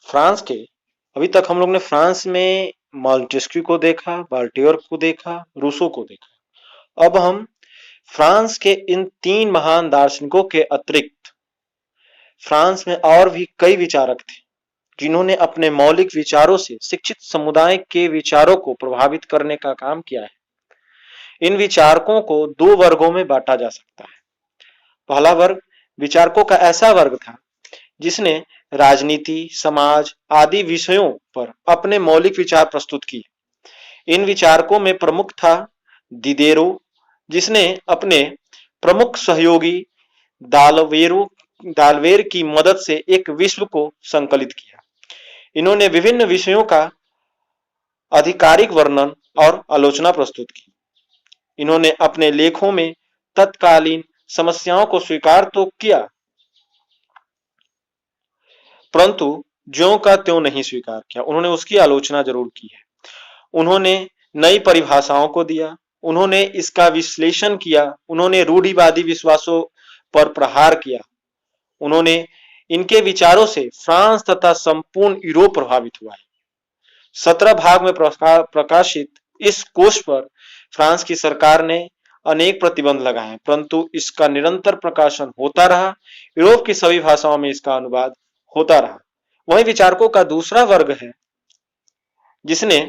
France के अभी तक हम लोग ने फ्रांस में मॉन्टेस्क्यू को देखा, बाल्टियर को देखा, रूसो को देखा। अब हम फ्रांस के इन तीन महान दार्शनिकों के अतिरिक्त फ्रांस में और भी कई विचारक थे जिन्होंने अपने मौलिक विचारों से शिक्षित समुदाय के विचारों को प्रभावित करने का काम किया है। इन विचारकों को दो वर्गों में बांटा जा सकता है। पहला वर्ग विचारकों का ऐसा वर्ग था जिसने राजनीति, समाज आदि विषयों पर अपने मौलिक विचार प्रस्तुत किए। इन विचारकों में प्रमुख था दिदेरो, जिसने अपने प्रमुख सहयोगी दालवेर की मदद से एक विश्व को संकलित किया। इन्होंने विभिन्न विषयों का आधिकारिक वर्णन और आलोचना प्रस्तुत की। इन्होंने अपने लेखों में तत्कालीन समस्याओं को स्वीकार तो किया, परंतु ज्यों का त्यों नहीं स्वीकार किया। उन्होंने उसकी आलोचना जरूर की है। उन्होंने नई परिभाषाओं को दिया, उन्होंने इसका विश्लेषण किया, उन्होंने रूढ़िवादी विश्वासों पर प्रहार किया। उन्होंने इनके विचारों से फ्रांस तथा संपूर्ण यूरोप प्रभावित हुआ है। 17 भाग में प्रकाशित इस कोश पर फ्रांस की सरकार ने अनेक प्रतिबंध लगाए, परंतु इसका निरंतर प्रकाशन होता रहा। यूरोप की सभी भाषाओं में इसका अनुवाद होता रहा। वही विचारकों का दूसरा वर्ग है जिसने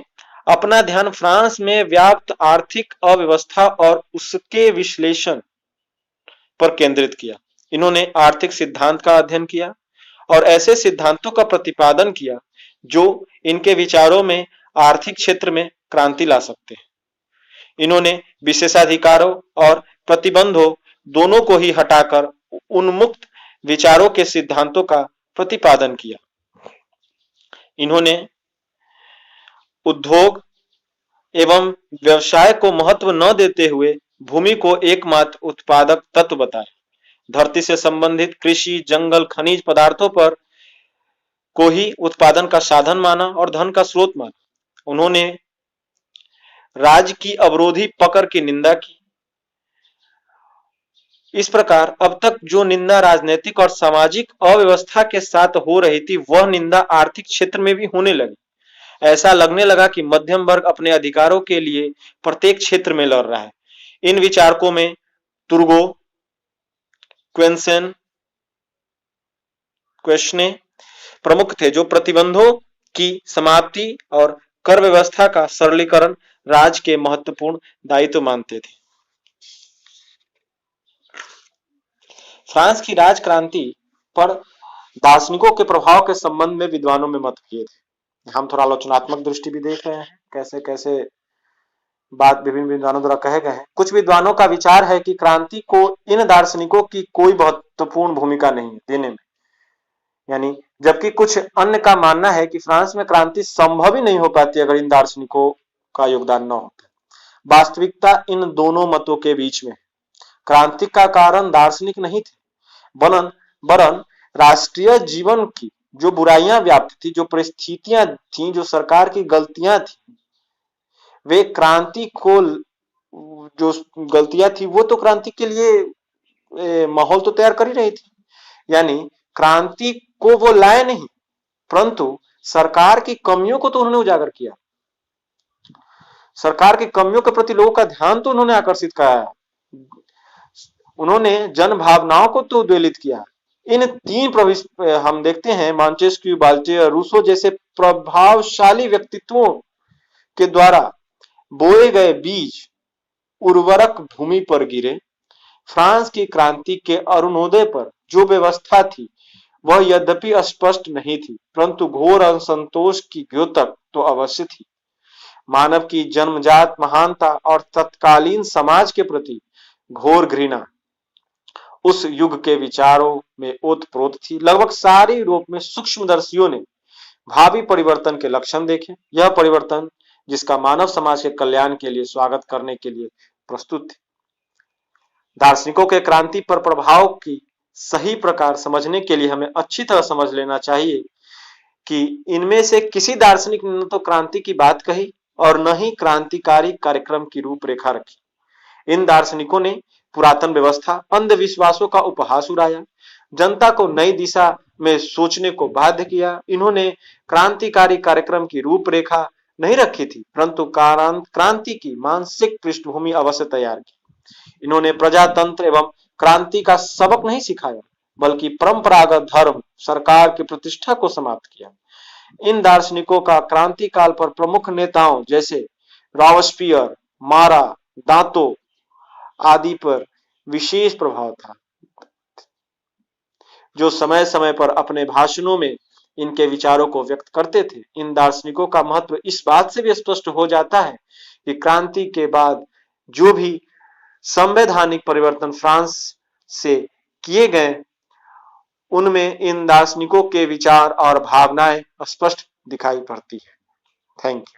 अपना ध्यान फ्रांस में व्याप्त आर्थिक अव्यवस्था और उसके विश्लेषण पर केंद्रित किया। इन्होंने आर्थिक सिद्धांत का अध्ययन किया और ऐसे सिद्धांतों का प्रतिपादन किया जो इनके विचारों में आर्थिक क्षेत्र में क्रांति ला सकते हैं। इन्होंने विशेषाधिकारों और प्रतिबंधों दोनों को ही हटाकर उन्मुक्त विचारों के सिद्धांतों का प्रतिपादन किया। इन्होंने उद्योग एवं व्यवसाय को महत्व न देते हुए भूमि को एकमात्र उत्पादक तत्व बताया। धरती से संबंधित कृषि, जंगल, खनिज पदार्थों पर को ही उत्पादन का साधन माना और धन का स्रोत माना। उन्होंने राज्य की अवरोधी पकड़ की निंदा की। इस प्रकार अब तक जो निंदा राजनीतिक और सामाजिक अव्यवस्था के साथ हो रही थी, वह निंदा आर्थिक क्षेत्र में भी होने लगी। ऐसा लगने लगा कि मध्यम वर्ग अपने अधिकारों के लिए प्रत्येक क्षेत्र में लड़ रहा है। इन विचारकों में तुर्गो, क्वेश्चने प्रमुख थे, जो प्रतिबंधों की समाप्ति और कर व्यवस्था का सरलीकरण राज्य के महत्वपूर्ण दायित्व मानते थे। फ्रांस की राजक्रांति पर दार्शनिकों के प्रभाव के संबंध में विद्वानों में मतभेद है। हम थोड़ा आलोचनात्मक दृष्टि भी देख रहे हैं, कैसे कैसे बात विभिन्न विद्वानों द्वारा कहे गए हैं। कुछ विद्वानों का विचार है कि क्रांति को इन दार्शनिकों की कोई महत्वपूर्ण भूमिका नहीं है देने में, यानी जबकि कुछ अन्य का मानना है कि फ्रांस में क्रांति संभव ही नहीं हो पाती अगर इन दार्शनिकों का योगदान न होता। वास्तविकता इन दोनों मतों के बीच में। क्रांति का कारण दार्शनिक नहीं थे, वरन राष्ट्रीय जीवन की जो बुराइयां व्याप्त थी, जो परिस्थितियां थी, जो सरकार की गलतियां थी, वे क्रांति को जो गलतियां थी वो तो क्रांति के लिए माहौल तो तैयार कर ही रही थी। यानी क्रांति को वो लाए नहीं, परंतु सरकार की कमियों को तो उन्होंने उजागर किया। सरकार की कमियों के प्रति लोगों का ध्यान तो उन्होंने आकर्षित कराया। उन्होंने जन भावनाओं को तो उद्वेलित किया। इन तीन हम देखते हैं मॉन्टेस्क्यू, बाल्टियर, रूसो जैसे प्रभावशाली व्यक्तित्वों के द्वारा बोए गए बीज उर्वरक भूमि पर गिरे। फ्रांस की क्रांति के अरुणोदय पर जो व्यवस्था थी वह यद्यपि स्पष्ट नहीं थी, परंतु घोर असंतोष की द्योतक तो अवश्य थी। मानव की जन्मजात महानता और तत्कालीन समाज के प्रति घोर घृणा उस युग के विचारों में ओतप्रोत थी। लगभग सारे यूरोप में सूक्ष्मदर्शियों ने भावी परिवर्तन के लक्षण देखे। यह परिवर्तन जिसका मानव समाज के कल्याण के लिए स्वागत करने के लिए प्रस्तुत थे। दार्शनिकों के क्रांति पर प्रभाव की सही प्रकार समझने के लिए हमें अच्छी तरह समझ लेना चाहिए कि इनमें से किसी दार्शनिक ने न तो क्रांति की बात कही और न ही क्रांतिकारी कार्यक्रम की रूपरेखा रखी। इन दार्शनिकों ने पुरातन व्यवस्था, अंधविश्वासों का उपहास उड़ाया, जनता को नई दिशा में सोचने को बाध्य किया। इन्होंने क्रांतिकारी कार्यक्रम की रूपरेखा नहीं रखी थी, परंतु क्रांति की मानसिक पृष्ठभूमि अवश्य तैयार की। इन्होंने प्रजातंत्र एवं क्रांति का सबक नहीं सिखाया, बल्कि परंपरागत धर्म सरकार की प्रतिष्ठा को समाप्त किया। इन दार्शनिकों का क्रांति काल पर प्रमुख नेताओं जैसे रॉबस्पियर, मारा, दांतो आदि पर विशेष प्रभाव था, जो समय समय पर अपने भाषणों में इनके विचारों को व्यक्त करते थे। इन दार्शनिकों का महत्व इस बात से भी स्पष्ट हो जाता है कि क्रांति के बाद जो भी संवैधानिक परिवर्तन फ्रांस से किए गए, उनमें इन दार्शनिकों के विचार और भावनाएं स्पष्ट दिखाई पड़ती है। Thank you.